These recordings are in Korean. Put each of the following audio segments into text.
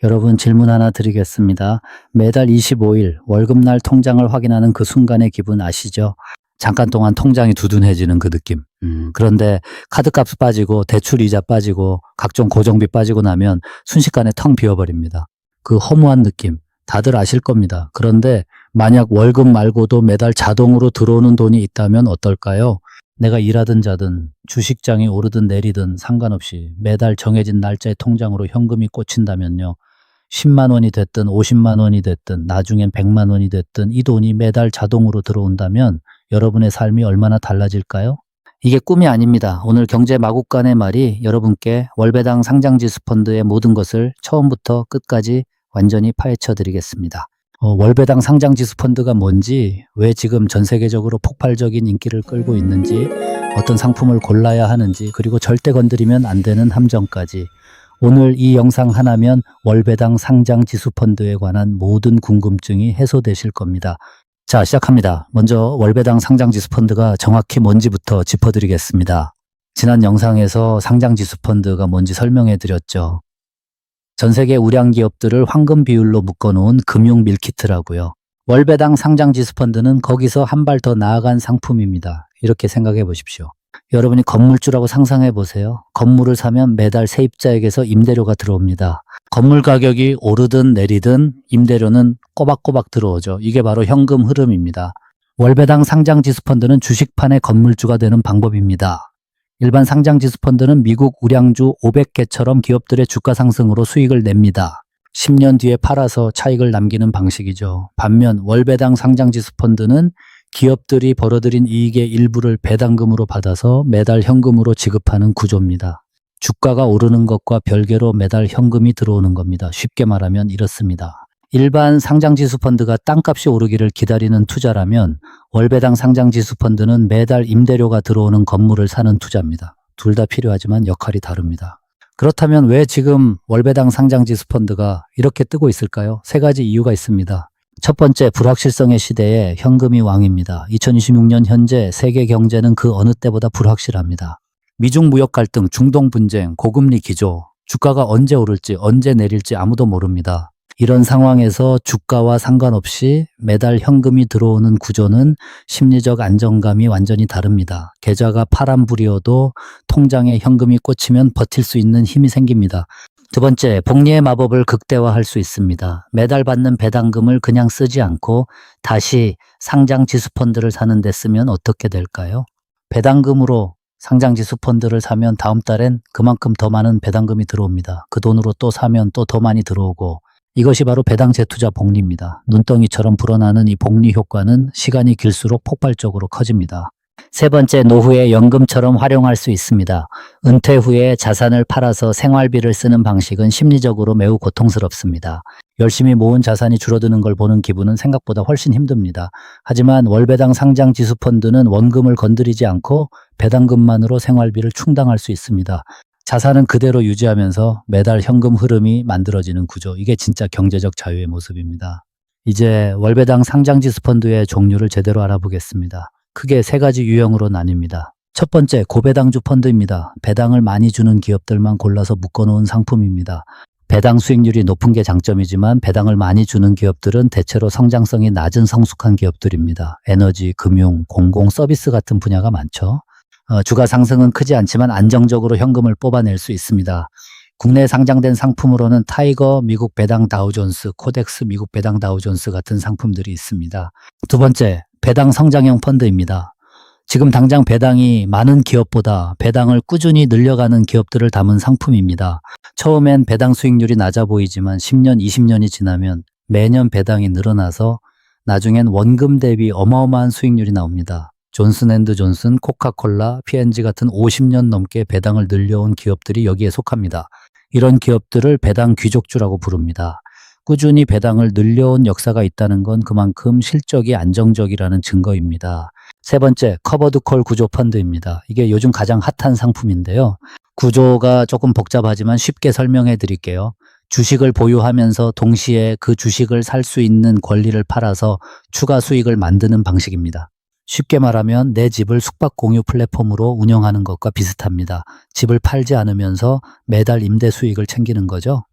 여러분 질문 하나 드리겠습니다. 매달 25일 월급날 통장을 확인하는 그 순간의 기분 아시죠? 잠깐 동안 통장이 두둔해지는 그 느낌. 그런데 카드값 빠지고 대출 이자 빠지고 각종 고정비 빠지고 나면 순식간에 텅 비어버립니다. 그 허무한 느낌 다들 아실 겁니다. 그런데 만약 월급 말고도 매달 자동으로 들어오는 돈이 있다면 어떨까요? 내가 일하든 자든 주식장이 오르든 내리든 상관없이 매달 정해진 날짜에 통장으로 현금이 꽂힌다면요. 10만 원이 됐든 50만 원이 됐든 나중엔 100만 원이 됐든 이 돈이 매달 자동으로 들어온다면 여러분의 삶이 얼마나 달라질까요? 이게 꿈이 아닙니다. 오늘 경제 마국간의 말이 여러분께 월배당 상장지수 펀드의 모든 것을 처음부터 끝까지 완전히 파헤쳐 드리겠습니다. 월배당 상장지수 펀드가 뭔지, 왜 지금 전 세계적으로 폭발적인 인기를 끌고 있는지, 어떤 상품을 골라야 하는지, 그리고 절대 건드리면 안 되는 함정까지 오늘 이 영상 하나면 월배당 상장지수 펀드에 관한 모든 궁금증이 해소되실 겁니다. 자, 시작합니다. 먼저 월배당 상장지수 펀드가 정확히 뭔지부터 짚어드리겠습니다. 지난 영상에서 상장지수 펀드가 뭔지 설명해 드렸죠. 전 세계 우량 기업들을 황금 비율로 묶어놓은 금융 밀키트라고요. 월배당 상장지수 펀드는 거기서 한 발 더 나아간 상품입니다. 이렇게 생각해 보십시오. 여러분이 건물주라고 상상해 보세요. 건물을 사면 매달 세입자에게서 임대료가 들어옵니다. 건물 가격이 오르든 내리든 임대료는 꼬박꼬박 들어오죠. 이게 바로 현금 흐름입니다. 월배당 상장지수 펀드는 주식판의 건물주가 되는 방법입니다. 일반 상장지수 펀드는 미국 우량주 500개처럼 기업들의 주가 상승으로 수익을 냅니다. 10년 뒤에 팔아서 차익을 남기는 방식이죠. 반면 월배당 상장지수 펀드는 기업들이 벌어들인 이익의 일부를 배당금으로 받아서 매달 현금으로 지급하는 구조입니다. 주가가 오르는 것과 별개로 매달 현금이 들어오는 겁니다. 쉽게 말하면 이렇습니다. 일반 상장지수 펀드가 땅값이 오르기를 기다리는 투자라면 월배당 상장지수 펀드는 매달 임대료가 들어오는 건물을 사는 투자입니다. 둘 다 필요하지만 역할이 다릅니다. 그렇다면 왜 지금 월배당 상장지수 펀드가 이렇게 뜨고 있을까요? 세 가지 이유가 있습니다. 첫 번째, 불확실성의 시대에 현금이 왕입니다. 2026년 현재 세계 경제는 그 어느 때보다 불확실합니다. 미중 무역 갈등, 중동 분쟁, 고금리 기조, 주가가 언제 오를지 언제 내릴지 아무도 모릅니다. 이런 상황에서 주가와 상관없이 매달 현금이 들어오는 구조는 심리적 안정감이 완전히 다릅니다. 계좌가 파란불이어도 통장에 현금이 꽂히면 버틸 수 있는 힘이 생깁니다. 두 번째, 복리의 마법을 극대화할 수 있습니다. 매달 받는 배당금을 그냥 쓰지 않고 다시 상장지수 펀드를 사는 데 쓰면 어떻게 될까요? 배당금으로 상장지수 펀드를 사면 다음 달엔 그만큼 더 많은 배당금이 들어옵니다. 그 돈으로 또 사면 또 더 많이 들어오고, 이것이 바로 배당 재투자 복리입니다. 눈덩이처럼 불어나는 이 복리 효과는 시간이 길수록 폭발적으로 커집니다. 세 번째, 노후에 연금처럼 활용할 수 있습니다. 은퇴 후에 자산을 팔아서 생활비를 쓰는 방식은 심리적으로 매우 고통스럽습니다. 열심히 모은 자산이 줄어드는 걸 보는 기분은 생각보다 훨씬 힘듭니다. 하지만 월배당 상장지수 펀드는 원금을 건드리지 않고 배당금만으로 생활비를 충당할 수 있습니다. 자산은 그대로 유지하면서 매달 현금 흐름이 만들어지는 구조, 이게 진짜 경제적 자유의 모습입니다. 이제 월배당 상장지수 펀드의 종류를 제대로 알아보겠습니다. 크게 세 가지 유형으로 나뉩니다. 첫 번째, 고배당주 펀드입니다. 배당을 많이 주는 기업들만 골라서 묶어놓은 상품입니다. 배당 수익률이 높은 게 장점이지만 배당을 많이 주는 기업들은 대체로 성장성이 낮은 성숙한 기업들입니다. 에너지, 금융, 공공 서비스 같은 분야가 많죠. 주가 상승은 크지 않지만 안정적으로 현금을 뽑아낼 수 있습니다. 국내에 상장된 상품으로는 타이거 미국 배당 다우존스, 코덱스 미국 배당 다우존스 같은 상품들이 있습니다. 두 번째, 배당 성장형 펀드입니다. 지금 당장 배당이 많은 기업보다 배당을 꾸준히 늘려가는 기업들을 담은 상품입니다. 처음엔 배당 수익률이 낮아 보이지만 10년, 20년이 지나면 매년 배당이 늘어나서 나중엔 원금 대비 어마어마한 수익률이 나옵니다. 존슨앤드존슨, 코카콜라, P&G 같은 50년 넘게 배당을 늘려온 기업들이 여기에 속합니다. 이런 기업들을 배당 귀족주라고 부릅니다. 꾸준히 배당을 늘려온 역사가 있다는 건 그만큼 실적이 안정적이라는 증거입니다. 세 번째, 커버드콜 구조 펀드입니다. 이게 요즘 가장 핫한 상품인데요. 구조가 조금 복잡하지만 쉽게 설명해 드릴게요. 주식을 보유하면서 동시에 그 주식을 살 수 있는 권리를 팔아서 추가 수익을 만드는 방식입니다. 쉽게 말하면 내 집을 숙박 공유 플랫폼으로 운영하는 것과 비슷합니다. 집을 팔지 않으면서 매달 임대 수익을 챙기는 거죠.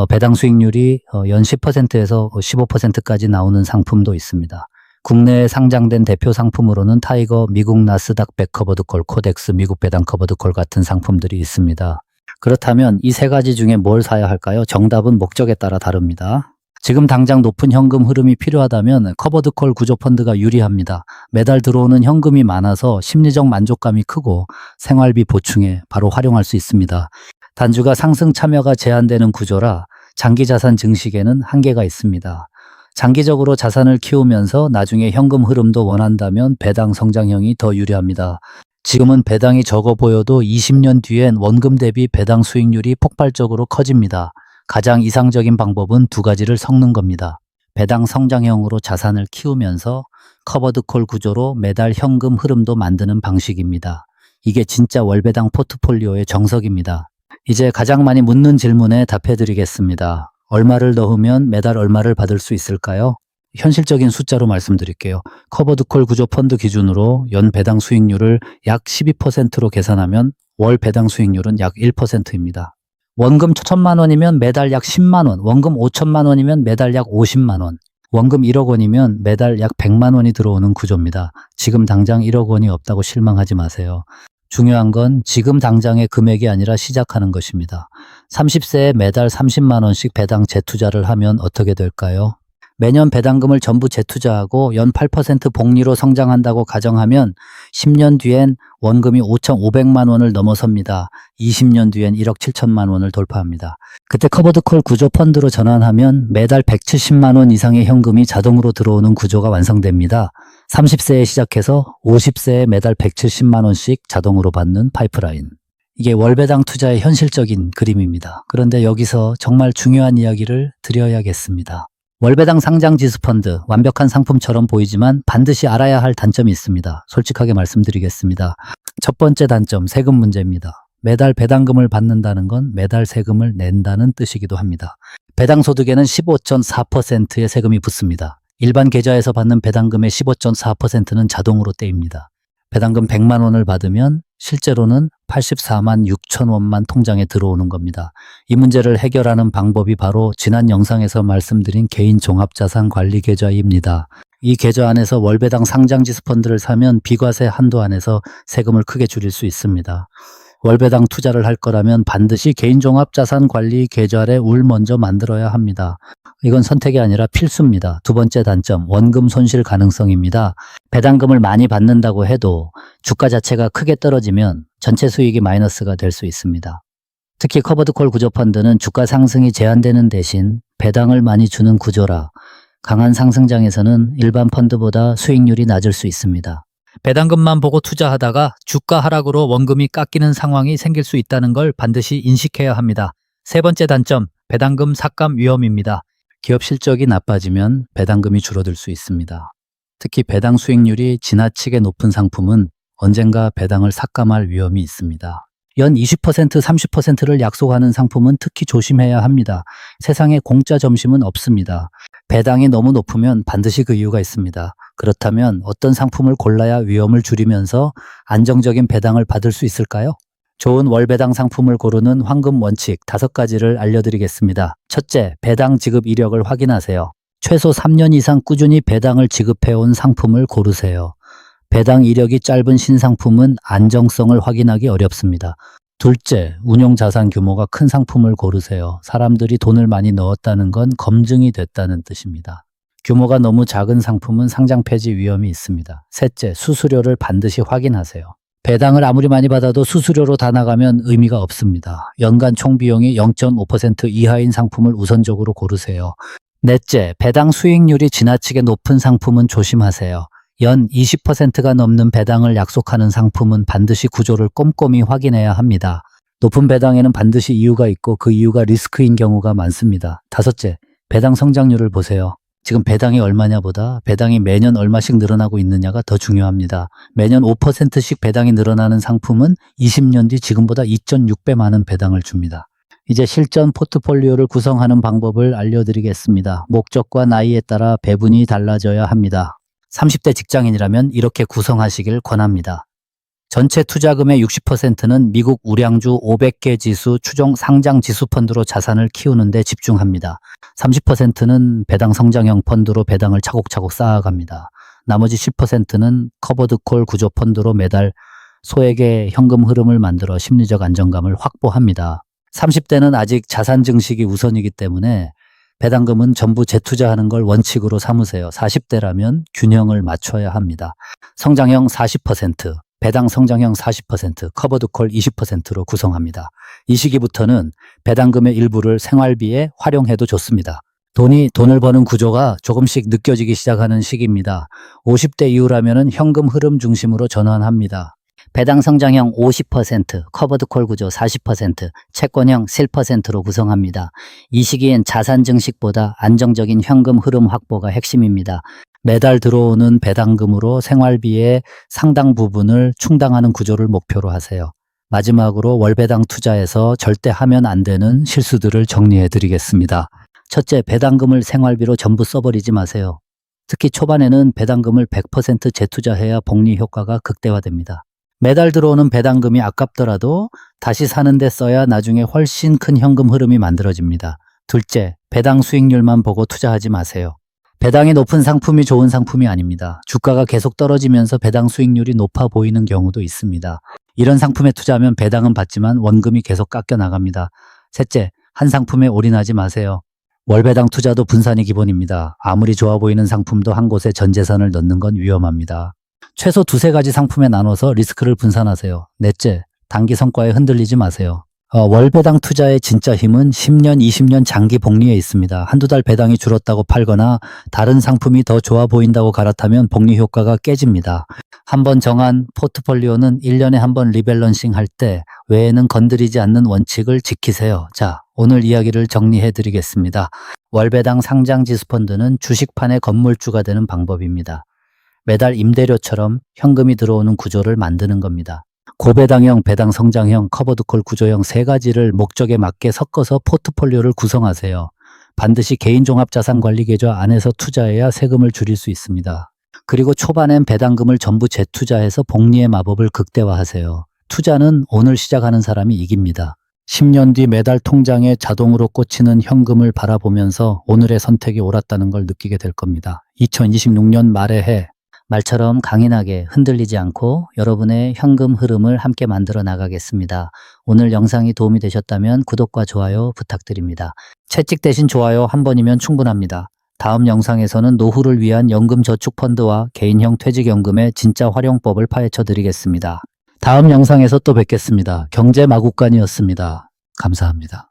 배당 수익률이 연 10%에서 15%까지 나오는 상품도 있습니다. 국내에 상장된 대표 상품으로는 타이거, 미국 나스닥 백커버드콜, 코덱스, 미국 배당 커버드콜 같은 상품들이 있습니다. 그렇다면 이 세 가지 중에 뭘 사야 할까요? 정답은 목적에 따라 다릅니다. 지금 당장 높은 현금 흐름이 필요하다면 커버드콜 구조펀드가 유리합니다. 매달 들어오는 현금이 많아서 심리적 만족감이 크고 생활비 보충에 바로 활용할 수 있습니다. 단주가 상승 참여가 제한되는 구조라 장기자산 증식에는 한계가 있습니다. 장기적으로 자산을 키우면서 나중에 현금 흐름도 원한다면 배당 성장형이 더 유리합니다. 지금은 배당이 적어 보여도 20년 뒤엔 원금 대비 배당 수익률이 폭발적으로 커집니다. 가장 이상적인 방법은 두 가지를 섞는 겁니다. 배당 성장형으로 자산을 키우면서 커버드콜 구조로 매달 현금 흐름도 만드는 방식입니다. 이게 진짜 월배당 포트폴리오의 정석입니다. 이제 가장 많이 묻는 질문에 답해 드리겠습니다. 얼마를 넣으면 매달 얼마를 받을 수 있을까요? 현실적인 숫자로 말씀드릴게요. 커버드콜 구조 펀드 기준으로 연 배당 수익률을 약 12%로 계산하면 월 배당 수익률은 약 1%입니다. 원금 1,000만 원이면 매달 약 10만 원, 원금 5천만 원이면 매달 약 50만 원, 원금 1억 원이면 매달 약 100만 원이 들어오는 구조입니다. 지금 당장 1억 원이 없다고 실망하지 마세요. 중요한 건 지금 당장의 금액이 아니라 시작하는 것입니다. 30세에 매달 30만 원씩 배당 재투자를 하면 어떻게 될까요? 매년 배당금을 전부 재투자하고 연 8% 복리로 성장한다고 가정하면 10년 뒤엔 원금이 5,500만 원을 넘어섭니다. 20년 뒤엔 1억 7천만 원을 돌파합니다. 그때 커버드콜 구조 펀드로 전환하면 매달 170만 원 이상의 현금이 자동으로 들어오는 구조가 완성됩니다. 30세에 시작해서 50세에 매달 170만 원씩 자동으로 받는 파이프라인. 이게 월배당 투자의 현실적인 그림입니다. 그런데 여기서 정말 중요한 이야기를 드려야겠습니다. 월배당 상장 지수펀드, 완벽한 상품처럼 보이지만 반드시 알아야 할 단점이 있습니다. 솔직하게 말씀드리겠습니다. 첫 번째 단점, 세금 문제입니다. 매달 배당금을 받는다는 건 매달 세금을 낸다는 뜻이기도 합니다. 배당 소득에는 15.4%의 세금이 붙습니다. 일반 계좌에서 받는 배당금의 15.4%는 자동으로 떼입니다. 배당금 100만 원을 받으면 실제로는 84만 6천 원만 통장에 들어오는 겁니다. 이 문제를 해결하는 방법이 바로 지난 영상에서 말씀드린 개인 종합자산 관리 계좌입니다. 이 계좌 안에서 월배당 상장지수 펀드를 사면 비과세 한도 안에서 세금을 크게 줄일 수 있습니다. 월배당 투자를 할 거라면 반드시 개인 종합자산 관리 계좌를 먼저 만들어야 합니다. 이건 선택이 아니라 필수입니다. 두 번째 단점, 원금 손실 가능성입니다. 배당금을 많이 받는다고 해도 주가 자체가 크게 떨어지면 전체 수익이 마이너스가 될 수 있습니다. 특히 커버드콜 구조펀드는 주가 상승이 제한되는 대신 배당을 많이 주는 구조라 강한 상승장에서는 일반 펀드보다 수익률이 낮을 수 있습니다. 배당금만 보고 투자하다가 주가 하락으로 원금이 깎이는 상황이 생길 수 있다는 걸 반드시 인식해야 합니다. 세 번째 단점, 배당금 삭감 위험입니다. 기업 실적이 나빠지면 배당금이 줄어들 수 있습니다. 특히 배당 수익률이 지나치게 높은 상품은 언젠가 배당을 삭감할 위험이 있습니다. 연 20%, 30%를 약속하는 상품은 특히 조심해야 합니다. 세상에 공짜 점심은 없습니다. 배당이 너무 높으면 반드시 그 이유가 있습니다. 그렇다면 어떤 상품을 골라야 위험을 줄이면서 안정적인 배당을 받을 수 있을까요? 좋은 월배당 상품을 고르는 황금 원칙 5가지를 알려드리겠습니다. 첫째, 배당 지급 이력을 확인하세요. 최소 3년 이상 꾸준히 배당을 지급해온 상품을 고르세요. 배당 이력이 짧은 신상품은 안정성을 확인하기 어렵습니다. 둘째, 운용 자산 규모가 큰 상품을 고르세요. 사람들이 돈을 많이 넣었다는 건 검증이 됐다는 뜻입니다. 규모가 너무 작은 상품은 상장 폐지 위험이 있습니다. 셋째, 수수료를 반드시 확인하세요. 배당을 아무리 많이 받아도 수수료로 다 나가면 의미가 없습니다. 연간 총 비용이 0.5% 이하인 상품을 우선적으로 고르세요. 넷째, 배당 수익률이 지나치게 높은 상품은 조심하세요. 연 20%가 넘는 배당을 약속하는 상품은 반드시 구조를 꼼꼼히 확인해야 합니다. 높은 배당에는 반드시 이유가 있고 그 이유가 리스크인 경우가 많습니다. 다섯째, 배당 성장률을 보세요. 지금 배당이 얼마냐보다 배당이 매년 얼마씩 늘어나고 있느냐가 더 중요합니다. 매년 5%씩 배당이 늘어나는 상품은 20년 뒤 지금보다 2.6배 많은 배당을 줍니다. 이제 실전 포트폴리오를 구성하는 방법을 알려드리겠습니다. 목적과 나이에 따라 배분이 달라져야 합니다. 30대 직장인이라면 이렇게 구성하시길 권합니다. 전체 투자금의 60%는 미국 우량주 500개 지수 추종 상장 지수 펀드로 자산을 키우는 데 집중합니다. 30%는 배당 성장형 펀드로 배당을 차곡차곡 쌓아갑니다. 나머지 10%는 커버드콜 구조 펀드로 매달 소액의 현금 흐름을 만들어 심리적 안정감을 확보합니다. 30대는 아직 자산 증식이 우선이기 때문에 배당금은 전부 재투자하는 걸 원칙으로 삼으세요. 40대라면 균형을 맞춰야 합니다. 성장형 40%, 배당 성장형 40%, 커버드콜 20%로 구성합니다. 이 시기부터는 배당금의 일부를 생활비에 활용해도 좋습니다. 돈을 버는 구조가 조금씩 느껴지기 시작하는 시기입니다. 50대 이후라면 현금 흐름 중심으로 전환합니다. 배당 성장형 50%, 커버드콜 구조 40%, 채권형 7%로 구성합니다. 이 시기엔 자산 증식보다 안정적인 현금 흐름 확보가 핵심입니다. 매달 들어오는 배당금으로 생활비의 상당 부분을 충당하는 구조를 목표로 하세요. 마지막으로 월배당 투자에서 절대 하면 안 되는 실수들을 정리해 드리겠습니다. 첫째, 배당금을 생활비로 전부 써버리지 마세요. 특히 초반에는 배당금을 100% 재투자해야 복리 효과가 극대화됩니다. 매달 들어오는 배당금이 아깝더라도 다시 사는 데 써야 나중에 훨씬 큰 현금 흐름이 만들어집니다. 둘째, 배당 수익률만 보고 투자하지 마세요. 배당이 높은 상품이 좋은 상품이 아닙니다. 주가가 계속 떨어지면서 배당 수익률이 높아 보이는 경우도 있습니다. 이런 상품에 투자하면 배당은 받지만 원금이 계속 깎여 나갑니다. 셋째, 한 상품에 올인하지 마세요. 월배당 투자도 분산이 기본입니다. 아무리 좋아 보이는 상품도 한 곳에 전 재산을 넣는 건 위험합니다. 최소 두세 가지 상품에 나눠서 리스크를 분산하세요. 넷째, 단기 성과에 흔들리지 마세요. 월배당 투자의 진짜 힘은 10년, 20년 장기 복리에 있습니다. 한두 달 배당이 줄었다고 팔거나 다른 상품이 더 좋아 보인다고 갈아타면 복리 효과가 깨집니다. 한번 정한 포트폴리오는 1년에 한 번 리밸런싱 할 때 외에는 건드리지 않는 원칙을 지키세요. 자, 오늘 이야기를 정리해 드리겠습니다. 월배당 상장지수 펀드는 주식판의 건물주가 되는 방법입니다. 매달 임대료처럼 현금이 들어오는 구조를 만드는 겁니다. 고배당형, 배당 성장형, 커버드콜 구조형 세 가지를 목적에 맞게 섞어서 포트폴리오를 구성하세요. 반드시 개인종합자산관리계좌 안에서 투자해야 세금을 줄일 수 있습니다. 그리고 초반엔 배당금을 전부 재투자해서 복리의 마법을 극대화하세요. 투자는 오늘 시작하는 사람이 이깁니다. 10년 뒤 매달 통장에 자동으로 꽂히는 현금을 바라보면서 오늘의 선택이 옳았다는 걸 느끼게 될 겁니다. 2026년 말의 해, 말처럼 강인하게 흔들리지 않고 여러분의 현금 흐름을 함께 만들어 나가겠습니다. 오늘 영상이 도움이 되셨다면 구독과 좋아요 부탁드립니다. 채찍 대신 좋아요 한 번이면 충분합니다. 다음 영상에서는 노후를 위한 연금저축펀드와 개인형 퇴직연금의 진짜 활용법을 파헤쳐 드리겠습니다. 다음 영상에서 또 뵙겠습니다. 경제마국간이었습니다. 감사합니다.